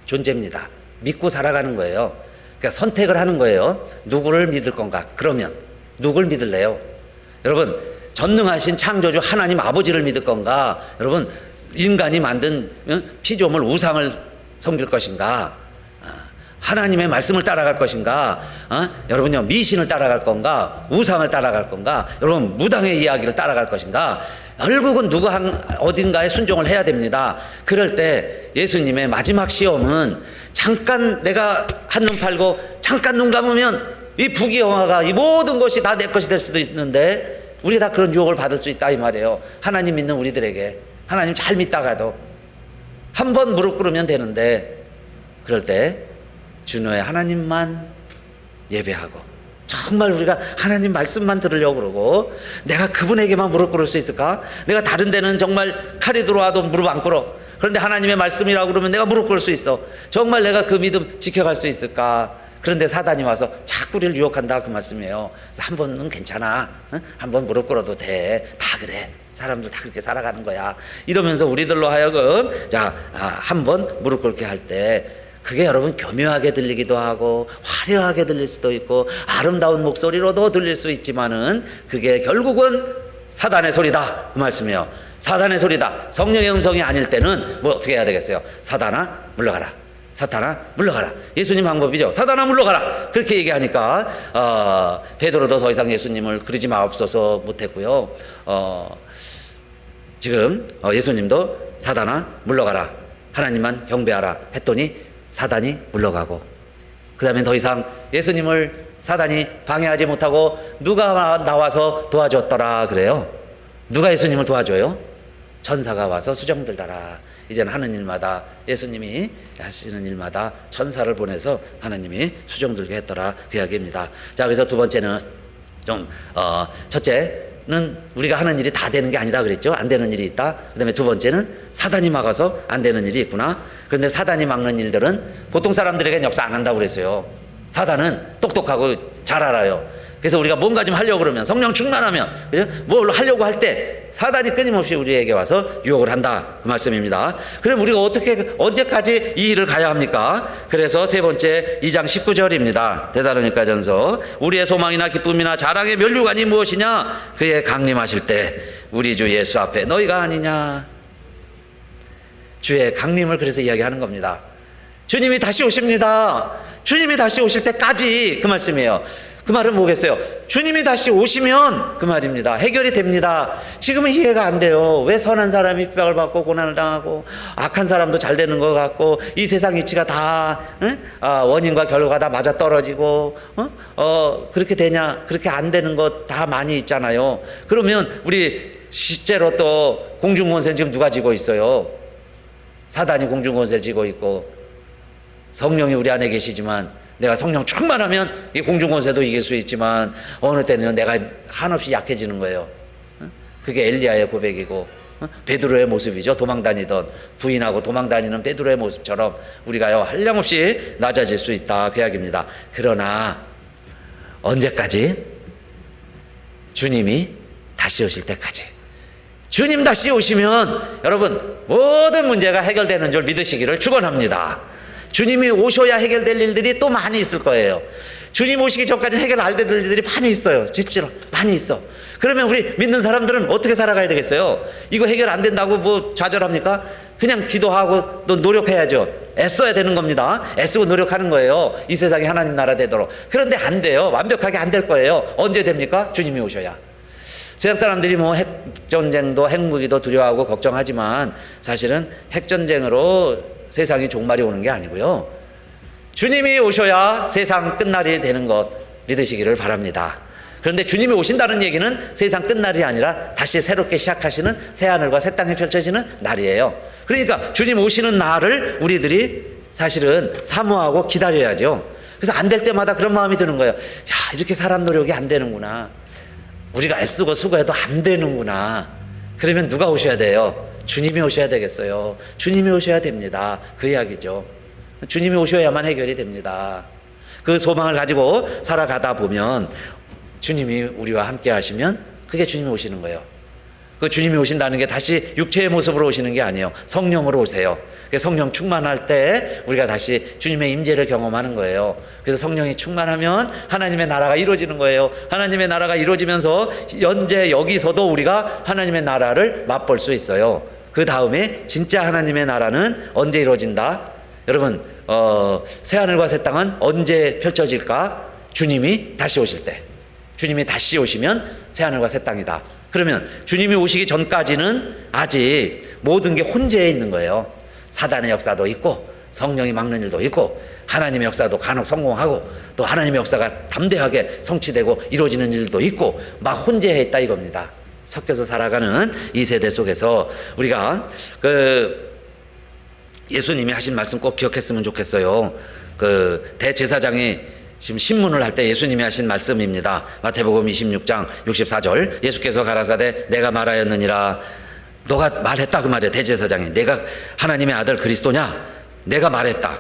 존재입니다. 믿고 살아가는 거예요. 그러니까 선택을 하는 거예요. 누구를 믿을 건가? 그러면 누굴 믿을래요? 여러분 전능하신 창조주 하나님 아버지를 믿을 건가? 여러분 인간이 만든 피조물 우상을 섬길 것인가? 하나님의 말씀을 따라갈 것인가? 여러분요 미신을 따라갈 건가? 우상을 따라갈 건가? 여러분 무당의 이야기를 따라갈 것인가? 결국은 누구 어딘가에 순종을 해야 됩니다. 그럴 때 예수님의 마지막 시험은 잠깐 내가 한눈 팔고 잠깐 눈 감으면 이 부귀영화가 이 모든 것이 다 내 것이 될 수도 있는데 우리가 다 그런 유혹을 받을 수 있다 이 말이에요. 하나님 믿는 우리들에게. 하나님 잘 믿다가도 한 번 무릎 꿇으면 되는데 그럴 때 주너의 하나님만 예배하고 정말 우리가 하나님 말씀만 들으려고 그러고 내가 그분에게만 무릎 꿇을 수 있을까? 내가 다른 데는 정말 칼이 들어와도 무릎 안 꿇어. 그런데 하나님의 말씀이라고 그러면 내가 무릎 꿇을 수 있어. 정말 내가 그 믿음 지켜갈 수 있을까? 그런데 사단이 와서 자꾸 자꾸 우리를 유혹한다 그 말씀이에요. 그래서 한 번은 괜찮아, 한 번 무릎 꿇어도 돼, 다 그래, 사람들 다 그렇게 살아가는 거야, 이러면서 우리들로 하여금 한 번 무릎 꿇게 할 때 그게 여러분 교묘하게 들리기도 하고 화려하게 들릴 수도 있고 아름다운 목소리로도 들릴 수 있지만은 그게 결국은 사단의 소리다 그 말씀이에요. 사단의 소리다. 성령의 음성이 아닐 때는 뭐 어떻게 해야 되겠어요? 사단아 물러가라, 사탄아 물러가라. 예수님 방법이죠. 사단아 물러가라. 그렇게 얘기하니까 베드로도 더 이상 예수님을 그러지 마옵소서 못했고요. 지금 예수님도 사단아 물러가라, 하나님만 경배하라 했더니 사단이 물러가고, 그 다음에 더 이상 예수님을 사단이 방해하지 못하고 누가 나와서 도와줬더라 그래요. 누가 예수님을 도와줘요? 천사가 와서 수정들더라. 이제는 하는 일마다, 예수님이 하시는 일마다 천사를 보내서 하나님이 수정들게 했더라 그 이야기입니다. 자, 그래서 두 번째는 첫째는 우리가 하는 일이 다 되는 게 아니다 그랬죠. 안 되는 일이 있다. 그 다음에 두 번째는 사단이 막아서 안 되는 일이 있구나. 그런데 사단이 막는 일들은 보통 사람들에게는 역사 안 한다고 그랬어요. 사단은 똑똑하고 잘 알아요. 그래서 우리가 뭔가 좀 하려고 그러면, 성령 충만하면, 그죠? 뭘 하려고 할 때 사단이 끊임없이 우리에게 와서 유혹을 한다 그 말씀입니다. 그럼 우리가 언제까지 이 일을 가야 합니까? 그래서 세 번째 2장 19절입니다. 데살로니가전서. 우리의 소망이나 기쁨이나 자랑의 면류관이 무엇이냐? 그의 강림하실 때 우리 주 예수 앞에 너희가 아니냐. 주의 강림을 그래서 이야기하는 겁니다. 주님이 다시 오십니다. 주님이 다시 오실 때까지 그 말씀이에요. 그 말은 뭐겠어요? 주님이 다시 오시면 그 말입니다. 해결이 됩니다. 지금은 이해가 안 돼요. 왜 선한 사람이 핍박을 받고 고난을 당하고 악한 사람도 잘 되는 것 같고 이 세상 이치가 다 원인과 결과가 다 맞아떨어지고 그렇게 되냐? 그렇게 안 되는 것 다 많이 있잖아요. 그러면 우리 실제로 또 공중권세는 지금 누가 지고 있어요? 사단이 공중권세를 지고 있고, 성령이 우리 안에 계시지만 내가 성령 충만하면 이 공중권세도 이길 수 있지만 어느 때는 내가 한없이 약해지는 거예요. 그게 엘리야의 고백이고 베드로의 모습이죠. 도망다니던, 부인하고 도망다니는 베드로의 모습처럼 우리가요 한량없이 낮아질 수 있다 그 이야기입니다. 그러나 언제까지? 주님이 다시 오실 때까지. 주님 다시 오시면 여러분 모든 문제가 해결되는 줄 믿으시기를 축원합니다. 주님이 오셔야 해결될 일들이 또 많이 있을 거예요. 주님 오시기 전까지는 해결 안 될 일들이 많이 있어요. 실제로 많이 있어. 그러면 우리 믿는 사람들은 어떻게 살아가야 되겠어요? 이거 해결 안 된다고 뭐 좌절합니까? 그냥 기도하고 또 노력해야죠. 애써야 되는 겁니다. 애쓰고 노력하는 거예요. 이 세상이 하나님 나라 되도록. 그런데 안 돼요. 완벽하게 안 될 거예요. 언제 됩니까? 주님이 오셔야. 세상 사람들이 뭐 핵전쟁도 핵무기도 두려워하고 걱정하지만 사실은 핵전쟁으로 세상이 종말이 오는 게 아니고요. 주님이 오셔야 세상 끝날이 되는 것 믿으시기를 바랍니다. 그런데 주님이 오신다는 얘기는 세상 끝날이 아니라 다시 새롭게 시작하시는 새하늘과 새 땅이 펼쳐지는 날이에요. 그러니까 주님 오시는 날을 우리들이 사실은 사모하고 기다려야죠. 그래서 안 될 때마다 그런 마음이 드는 거예요. 야, 이렇게 사람 노력이 안 되는구나. 우리가 애쓰고 수고해도 안 되는구나. 그러면 누가 오셔야 돼요? 주님이 오셔야 되겠어요. 주님이 오셔야 됩니다. 그 이야기죠. 주님이 오셔야만 해결이 됩니다. 그 소망을 가지고 살아가다 보면 주님이 우리와 함께 하시면 그게 주님이 오시는 거예요. 그 주님이 오신다는 게 다시 육체의 모습으로 오시는 게 아니에요. 성령으로 오세요. 성령 충만할 때 우리가 다시 주님의 임재를 경험하는 거예요. 그래서 성령이 충만하면 하나님의 나라가 이루어지는 거예요. 하나님의 나라가 이루어지면서 현재 여기서도 우리가 하나님의 나라를 맛볼 수 있어요. 그 다음에 진짜 하나님의 나라는 언제 이루어진다? 여러분 새하늘과 새 땅은 언제 펼쳐질까? 주님이 다시 오실 때. 주님이 다시 오시면 새하늘과 새 땅이다. 그러면 주님이 오시기 전까지는 아직 모든 게 혼재해 있는 거예요. 사단의 역사도 있고 성령이 막는 일도 있고 하나님의 역사도 간혹 성공하고 또 하나님의 역사가 담대하게 성취되고 이루어지는 일도 있고 막 혼재해 있다 이겁니다. 섞여서 살아가는 이 세대 속에서 우리가 예수님이 하신 말씀 꼭 기억했으면 좋겠어요. 대제사장이 지금 신문을 할 때 예수님이 하신 말씀입니다. 마태복음 26장 64절 예수께서 가라사대 내가 말하였느니라. 너가 말했다 그 말이에요. 대제사장이 내가 하나님의 아들 그리스도냐? 내가 말했다.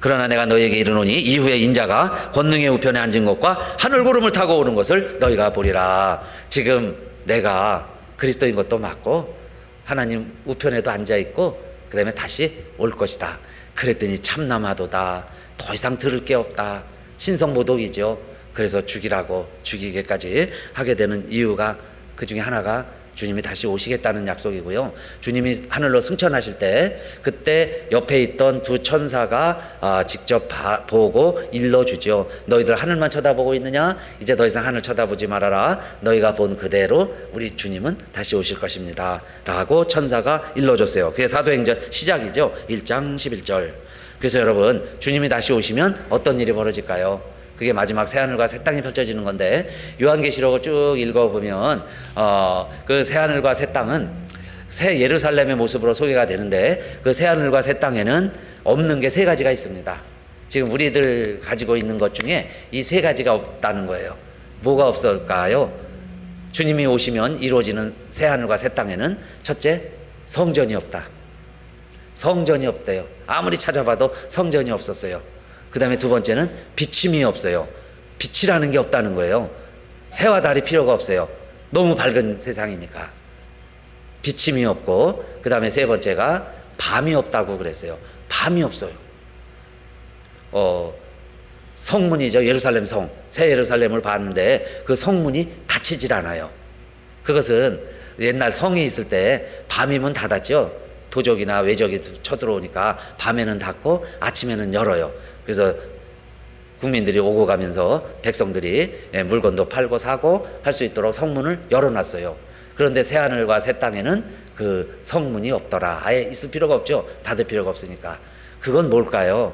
그러나 내가 너희에게 이르노니 이후에 인자가 권능의 우편에 앉은 것과 하늘 구름을 타고 오는 것을 너희가 보리라. 지금 내가 그리스도인 것도 맞고 하나님 우편에도 앉아있고 그 다음에 다시 올 것이다. 그랬더니 참남하도다. 더 이상 들을 게 없다. 신성모독이죠. 그래서 죽이라고 죽이게까지 하게 되는 이유가 그 중에 하나가 주님이 다시 오시겠다는 약속이고요. 주님이 하늘로 승천하실 때 그때 옆에 있던 두 천사가 직접 보고 일러주죠. 너희들 하늘만 쳐다보고 있느냐? 이제 더 이상 하늘 쳐다보지 말아라. 너희가 본 그대로 우리 주님은 다시 오실 것입니다 라고 천사가 일러줬어요. 그게 사도행전 시작이죠. 1장 11절. 그래서 여러분, 주님이 다시 오시면 어떤 일이 벌어질까요? 그게 마지막 새하늘과 새 땅이 펼쳐지는 건데, 요한계시록을 쭉 읽어보면 그 새하늘과 새 땅은 새 예루살렘의 모습으로 소개가 되는데, 그 새하늘과 새 땅에는 없는 게 세 가지가 있습니다. 지금 우리들 가지고 있는 것 중에 이 세 가지가 없다는 거예요. 뭐가 없을까요? 주님이 오시면 이루어지는 새하늘과 새 땅에는 첫째, 성전이 없다. 성전이 없대요. 아무리 찾아봐도 성전이 없었어요. 그 다음에 두 번째는 비침이 없어요. 빛이라는 게 없다는 거예요. 해와 달이 필요가 없어요. 너무 밝은 세상이니까. 비침이 없고, 그 다음에 세 번째가 밤이 없다고 그랬어요. 밤이 없어요. 성문이죠. 예루살렘 성, 새 예루살렘을 봤는데 그 성문이 닫히질 않아요. 그것은 옛날 성이 있을 때 밤이면 닫았죠. 도적이나 외적이 쳐들어오니까 밤에는 닫고 아침에는 열어요. 그래서 국민들이 오고 가면서 백성들이 물건도 팔고 사고 할 수 있도록 성문을 열어놨어요. 그런데 새하늘과 새 땅에는 그 성문이 없더라. 아예 있을 필요가 없죠. 닫을 필요가 없으니까. 그건 뭘까요?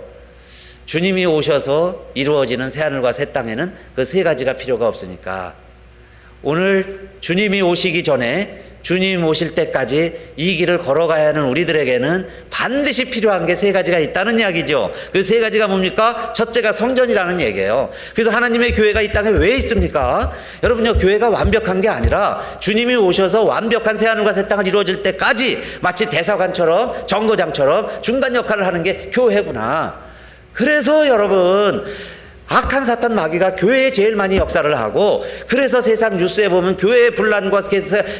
주님이 오셔서 이루어지는 새하늘과 새 땅에는 그 세 가지가 필요가 없으니까, 오늘 주님이 오시기 전에 주님 오실 때까지 이 길을 걸어가야 하는 우리들에게는 반드시 필요한 게 세 가지가 있다는 이야기죠. 그 세 가지가 뭡니까? 첫째가 성전이라는 얘기예요. 그래서 하나님의 교회가 이 땅에 왜 있습니까? 여러분요, 교회가 완벽한 게 아니라 주님이 오셔서 완벽한 새하늘과 새 땅을 이루어질 때까지 마치 대사관처럼 정거장처럼 중간 역할을 하는 게 교회구나. 그래서 여러분, 악한 사탄 마귀가 교회에 제일 많이 역사를 하고, 그래서 세상 뉴스에 보면 교회의 분란과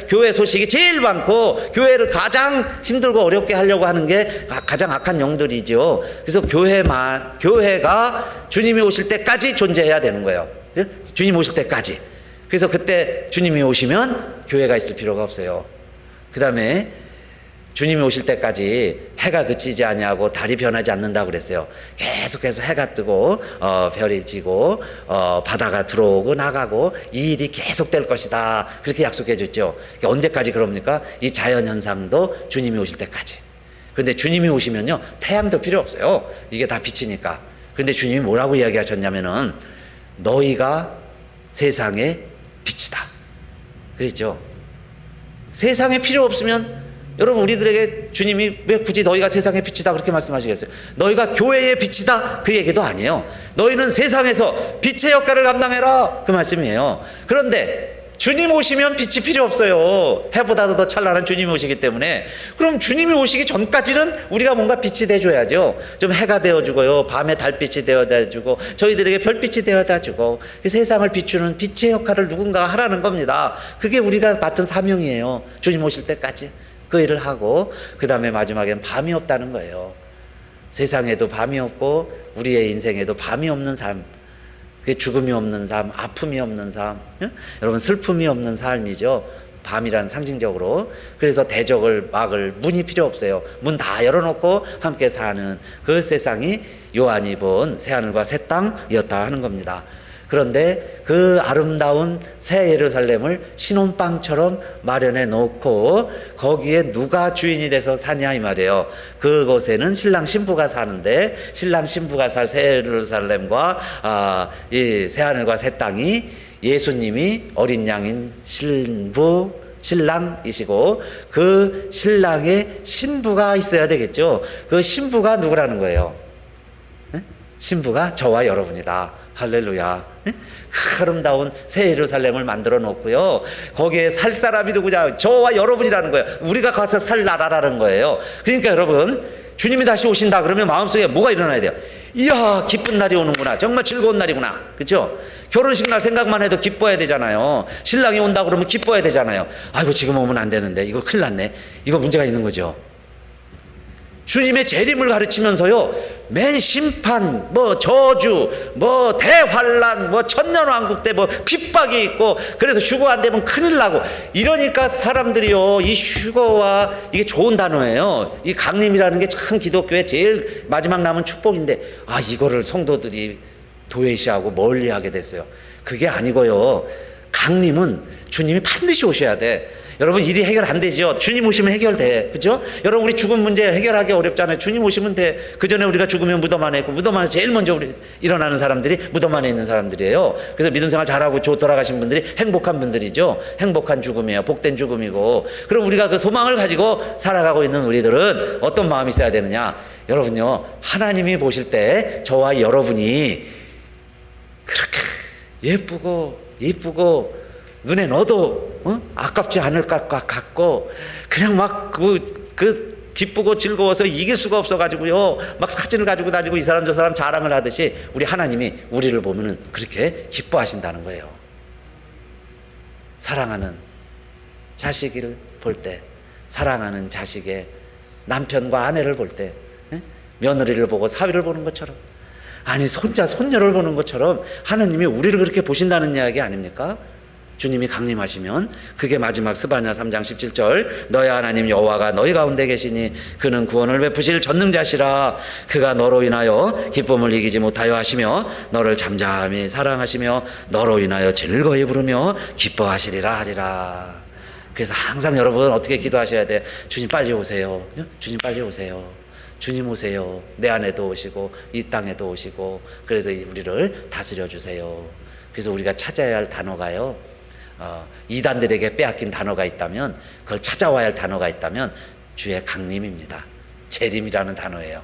교회 소식이 제일 많고, 교회를 가장 힘들고 어렵게 하려고 하는 게 가장 악한 영들이죠. 그래서 교회가 주님이 오실 때까지 존재해야 되는 거예요. 주님 오실 때까지. 그래서 그때 주님이 오시면 교회가 있을 필요가 없어요. 그 다음에 주님이 오실 때까지 해가 그치지 아니하고 달이 변하지 않는다고 그랬어요. 계속해서 해가 뜨고 별이 지고 바다가 들어오고 나가고 이 일이 계속될 것이다. 그렇게 약속해 줬죠. 언제까지 그럽니까? 이 자연현상도 주님이 오실 때까지. 그런데 주님이 오시면요, 태양도 필요 없어요. 이게 다 빛이니까. 그런데 주님이 뭐라고 이야기하셨냐면은 너희가 세상의 빛이다 그랬죠. 세상에 필요 없으면 여러분, 우리들에게 주님이 왜 굳이 너희가 세상의 빛이다 그렇게 말씀하시겠어요? 너희가 교회의 빛이다 그 얘기도 아니에요. 너희는 세상에서 빛의 역할을 감당해라 그 말씀이에요. 그런데 주님 오시면 빛이 필요 없어요. 해보다도 더 찬란한 주님이 오시기 때문에. 그럼 주님이 오시기 전까지는 우리가 뭔가 빛이 돼줘야죠. 좀 해가 되어주고요, 밤에 달빛이 되어다주고, 저희들에게 별빛이 되어다주고, 그 세상을 비추는 빛의 역할을 누군가 하라는 겁니다. 그게 우리가 맡은 사명이에요. 주님 오실 때까지 그 일을 하고, 그 다음에 마지막엔 밤이 없다는 거예요. 세상에도 밤이 없고 우리의 인생에도 밤이 없는 삶, 그게 죽음이 없는 삶, 아픔이 없는 삶, 여러분 슬픔이 없는 삶이죠. 밤이란 상징적으로. 그래서 대적을 막을 문이 필요 없어요. 문 다 열어놓고 함께 사는 그 세상이 요한이 본 새하늘과 새 땅이었다 하는 겁니다. 그런데 그 아름다운 새 예루살렘을 신혼방처럼 마련해 놓고 거기에 누가 주인이 돼서 사냐 이 말이에요. 그곳에는 신랑 신부가 사는데, 신랑 신부가 살 새 예루살렘과 이 새하늘과 새 땅이 예수님이 어린 양인 신랑이시고 그 신랑의 신부가 있어야 되겠죠. 그 신부가 누구라는 거예요? 신부가 저와 여러분이다. 할렐루야. 그 아름다운 새 예루살렘을 만들어 놓고요, 거기에 살 사람이 누구냐? 저와 여러분이라는 거예요. 우리가 가서 살 나라라는 거예요. 그러니까 여러분, 주님이 다시 오신다 그러면 마음속에 뭐가 일어나야 돼요? 이야, 기쁜 날이 오는구나. 정말 즐거운 날이구나. 그렇죠? 결혼식 날 생각만 해도 기뻐야 되잖아요. 신랑이 온다고 그러면 기뻐야 되잖아요. 아이고, 지금 오면 안 되는데 이거 큰일 났네. 이거 문제가 있는 거죠. 주님의 재림을 가르치면서요, 맨 심판, 뭐 저주, 뭐 대환란, 뭐 천년왕국 때 뭐 핍박이 있고, 그래서 휴거 안 되면 큰일 나고, 이러니까 사람들이요, 이 휴거와 이게 좋은 단어예요. 이 강림이라는 게 참 기독교의 제일 마지막 남은 축복인데, 아, 이거를 성도들이 도외시하고 멀리하게 됐어요. 그게 아니고요, 강림은 주님이 반드시 오셔야 돼. 여러분, 일이 해결 안 되죠. 주님 오시면 해결돼. 그죠? 여러분, 우리 죽음 문제 해결하기 어렵잖아요. 주님 오시면 돼. 그 전에 우리가 죽으면 무덤 안에 있고, 무덤 안에 제일 먼저 우리 일어나는 사람들이 무덤 안에 있는 사람들이에요. 그래서 믿음 생활 잘하고 돌아가신 분들이 행복한 분들이죠. 행복한 죽음이에요. 복된 죽음이고. 그럼 우리가 그 소망을 가지고 살아가고 있는 우리들은 어떤 마음이 있어야 되느냐? 여러분요, 하나님이 보실 때 저와 여러분이 그렇게 예쁘고 눈에 넣어도 아깝지 않을 것 같고, 그냥 막 기쁘고 즐거워서 이길 수가 없어가지고요, 막 사진을 가지고 다니고 이 사람 저 사람 자랑을 하듯이 우리 하나님이 우리를 보면은 그렇게 기뻐하신다는 거예요. 사랑하는 자식을 볼 때, 사랑하는 자식의 남편과 아내를 볼 때, 며느리를 보고 사위를 보는 것처럼, 아니 손자 손녀를 보는 것처럼 하나님이 우리를 그렇게 보신다는 이야기 아닙니까? 주님이 강림하시면, 그게 마지막 스바냐 3장 17절, 너의 하나님 여호와가 너희 가운데 계시니 그는 구원을 베푸실 전능자시라. 그가 너로 인하여 기쁨을 이기지 못하여 하시며 너를 잠잠히 사랑하시며 너로 인하여 즐거이 부르며 기뻐하시리라 하리라. 그래서 항상 여러분 어떻게 기도하셔야 돼? 주님 빨리 오세요. 주님 빨리 오세요. 주님 오세요. 내 안에도 오시고 이 땅에도 오시고, 그래서 우리를 다스려 주세요. 그래서 우리가 찾아야 할 단어가요, 이단들에게 빼앗긴 단어가 있다면, 그걸 찾아와야 할 단어가 있다면 주의 강림입니다. 재림이라는 단어예요.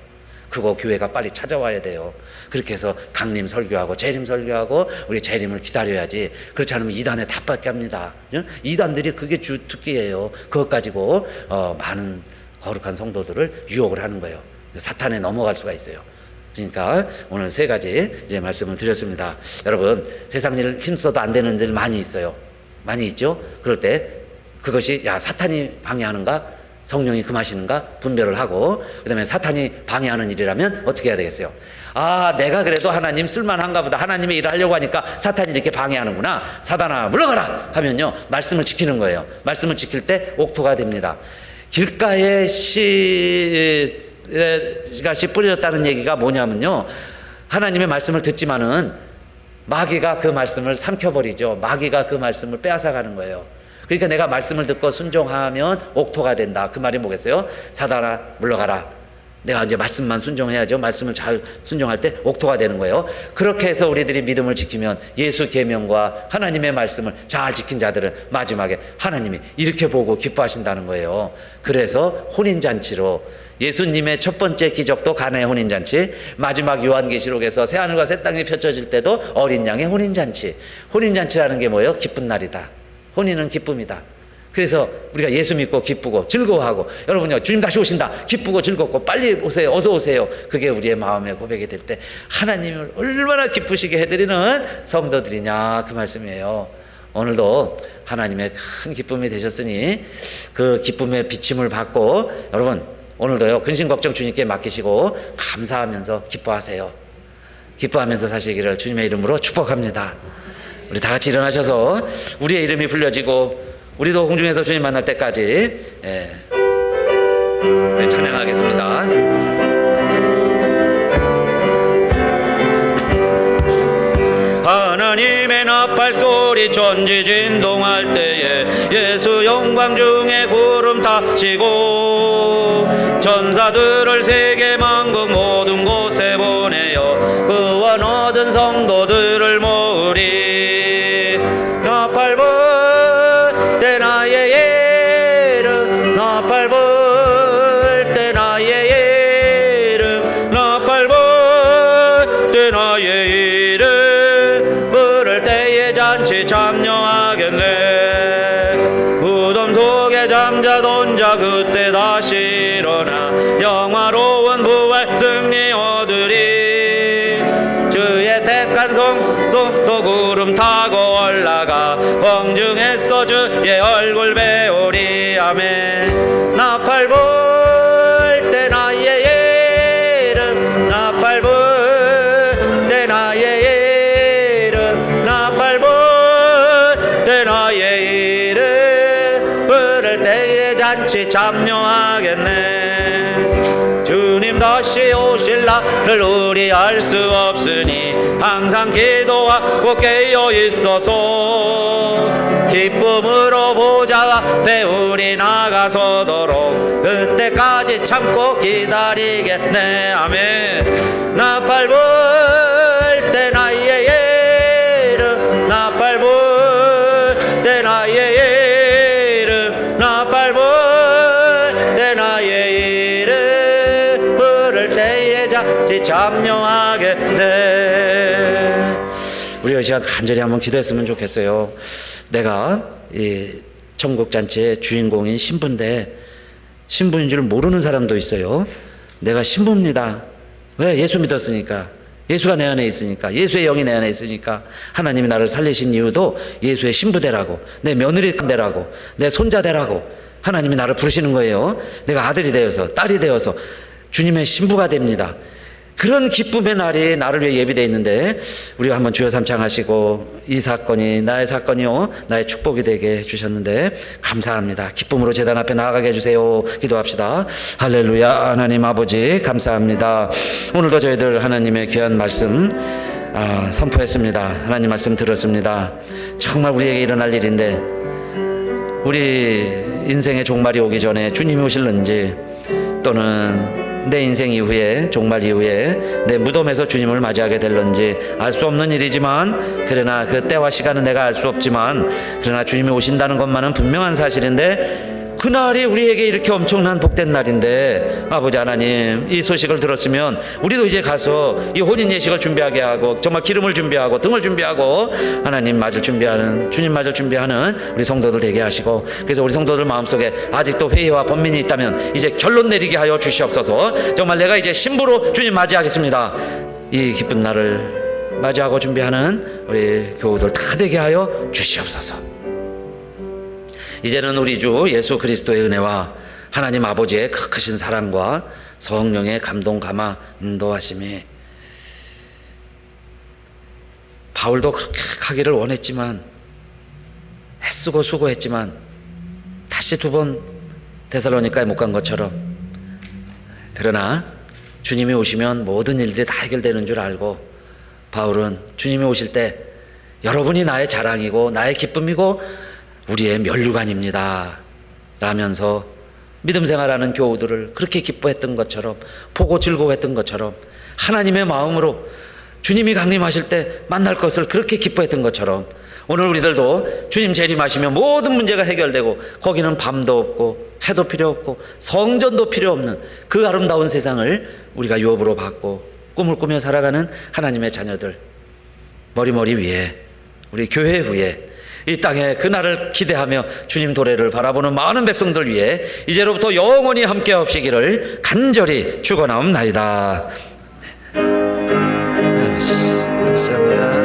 그거 교회가 빨리 찾아와야 돼요. 그렇게 해서 강림 설교하고 재림 설교하고 우리 재림을 기다려야지. 그렇지 않으면 이단에 답밖에 합니다. 이단들이 그게 주특기예요. 그것 가지고 많은 거룩한 성도들을 유혹을 하는 거예요. 사탄에 넘어갈 수가 있어요. 그러니까 오늘 세 가지 이제 말씀을 드렸습니다. 여러분, 세상 일 힘써도 안 되는 일 많이 있어요. 많이 있죠? 그럴 때 그것이 사탄이 방해하는가, 성령이 금하시는가 분별을 하고, 그 다음에 사탄이 방해하는 일이라면 어떻게 해야 되겠어요? 아, 내가 그래도 하나님 쓸만한가 보다, 하나님의 일을 하려고 하니까 사탄이 이렇게 방해하는구나, 사탄아 물러가라 하면요, 말씀을 지키는 거예요. 말씀을 지킬 때 옥토가 됩니다. 길가에 씨가 뿌려졌다는 얘기가 뭐냐면요, 하나님의 말씀을 듣지만은 마귀가 그 말씀을 삼켜버리죠. 마귀가 그 말씀을 빼앗아가는 거예요. 그러니까 내가 말씀을 듣고 순종하면 옥토가 된다. 그 말이 뭐겠어요? 사단아 물러가라. 내가 이제 말씀만 순종해야죠. 말씀을 잘 순종할 때 옥토가 되는 거예요. 그렇게 해서 우리들이 믿음을 지키면, 예수 계명과 하나님의 말씀을 잘 지킨 자들은 마지막에 하나님이 이렇게 보고 기뻐하신다는 거예요. 그래서 혼인잔치로, 예수님의 첫 번째 기적도 가나의 혼인잔치, 마지막 요한계시록에서 새하늘과 새 땅이 펼쳐질 때도 어린 양의 혼인잔치. 혼인잔치라는 게 뭐예요? 기쁜 날이다. 혼인은 기쁨이다. 그래서 우리가 예수 믿고 기쁘고 즐거워하고, 여러분요, 주님 다시 오신다, 기쁘고 즐겁고 빨리 오세요, 어서 오세요, 그게 우리의 마음의 고백이 될 때 하나님을 얼마나 기쁘시게 해드리는 성도들이냐, 그 말씀이에요. 오늘도 하나님의 큰 기쁨이 되셨으니 그 기쁨의 비침을 받고, 여러분 오늘도요, 근심 걱정 주님께 맡기시고 감사하면서 기뻐하세요. 기뻐하면서 사시기를 주님의 이름으로 축복합니다. 우리 다 같이 일어나셔서 우리의 이름이 불려지고 우리도 공중에서 주님 만날 때까지 우리 찬양하겠습니다. 하나님의 나팔 소리 천지 진동할 때에 예수 영광 중에 구름 타시고 천사들을 세계 만국 모든 곳에 보내어 구원 얻은 성도들을 모으리. 나팔 불 때 나의 이름, 나팔 불 때 나의 이름, 나팔 불 때 나의 이름, 부를 때에 잔치 참여하겠네. 무덤 속에 잠자던 자 그때 다시 일어나 영화로운 부활 승리 얻으리. 백한 송도 구름 타고 올라가 공중에서 주의 얼굴 배우리. 아멘. 나팔 불 때 나의 이름, 나팔 불 때 나의 이름, 나팔 불 때 나의 이름 부를 때에 잔치 참여하겠네. 주님 다시 오실 날을 우리 알 수 없으니 항상 기도하고 깨어 있어서 기쁨으로 보좌 앞에 우리 나가서도록 그때까지 참고 기다리겠네. 아멘. 나팔 불 때 나의 이름, 나팔 불 때 나의 이름, 나팔 불 때 나의 이름 부를 때에 잔치 참여하겠네. 우리 이 시간 간절히 한번 기도했으면 좋겠어요. 내가 이 천국 잔치의 주인공인 신부인데 신부인 줄 모르는 사람도 있어요. 내가 신부입니다. 왜? 예수 믿었으니까. 예수가 내 안에 있으니까. 예수의 영이 내 안에 있으니까. 하나님이 나를 살리신 이유도 예수의 신부 되라고, 내 며느리 되라고, 내 손자 되라고 하나님이 나를 부르시는 거예요. 내가 아들이 되어서, 딸이 되어서 주님의 신부가 됩니다. 그런 기쁨의 날이 나를 위해 예비되어 있는데 우리가 한번 주여 삼창하시고 이 사건이 나의 사건이요 나의 축복이 되게 해주셨는데 감사합니다. 기쁨으로 제단 앞에 나아가게 해주세요. 기도합시다. 할렐루야. 하나님 아버지 감사합니다. 오늘도 저희들 하나님의 귀한 말씀 선포했습니다. 하나님 말씀 들었습니다. 정말 우리에게 일어날 일인데 우리 인생의 종말이 오기 전에 주님이 오실는지 또는 내 인생 이후에 종말 이후에 내 무덤에서 주님을 맞이하게 될런지 알 수 없는 일이지만 그러나 그 때와 시간은 내가 알 수 없지만 그러나 주님이 오신다는 것만은 분명한 사실인데 그날이 우리에게 이렇게 엄청난 복된 날인데 아버지 하나님 이 소식을 들었으면 우리도 이제 가서 이 혼인 예식을 준비하게 하고 정말 기름을 준비하고 등을 준비하고 하나님 맞을 준비하는 주님 맞을 준비하는 우리 성도들 되게 하시고 그래서 우리 성도들 마음속에 아직도 회의와 번민이 있다면 이제 결론 내리게 하여 주시옵소서. 정말 내가 이제 신부로 주님 맞이하겠습니다. 이 기쁜 날을 맞이하고 준비하는 우리 교우들 다 되게 하여 주시옵소서. 이제는 우리 주 예수 그리스도의 은혜와 하나님 아버지의 크신 사랑과 성령의 감동 감화 인도하심이 바울도 그렇게 가기를 원했지만 애쓰고 수고했지만 다시 두 번 데살로니가에 못 간 것처럼 그러나 주님이 오시면 모든 일들이 다 해결되는 줄 알고 바울은 주님이 오실 때 여러분이 나의 자랑이고 나의 기쁨이고 우리의 면류관입니다 라면서 믿음 생활하는 교우들을 그렇게 기뻐했던 것처럼 보고 즐거워했던 것처럼 하나님의 마음으로 주님이 강림하실 때 만날 것을 그렇게 기뻐했던 것처럼 오늘 우리들도 주님 재림하시면 모든 문제가 해결되고 거기는 밤도 없고 해도 필요 없고 성전도 필요 없는 그 아름다운 세상을 우리가 유업으로 받고 꿈을 꾸며 살아가는 하나님의 자녀들 머리머리 위에 우리 교회 위에 이 땅에 그날을 기대하며 주님 도래를 바라보는 많은 백성들 위해 이제로부터 영원히 함께 하시기를 간절히 축원하옵나이다. 감사합니다.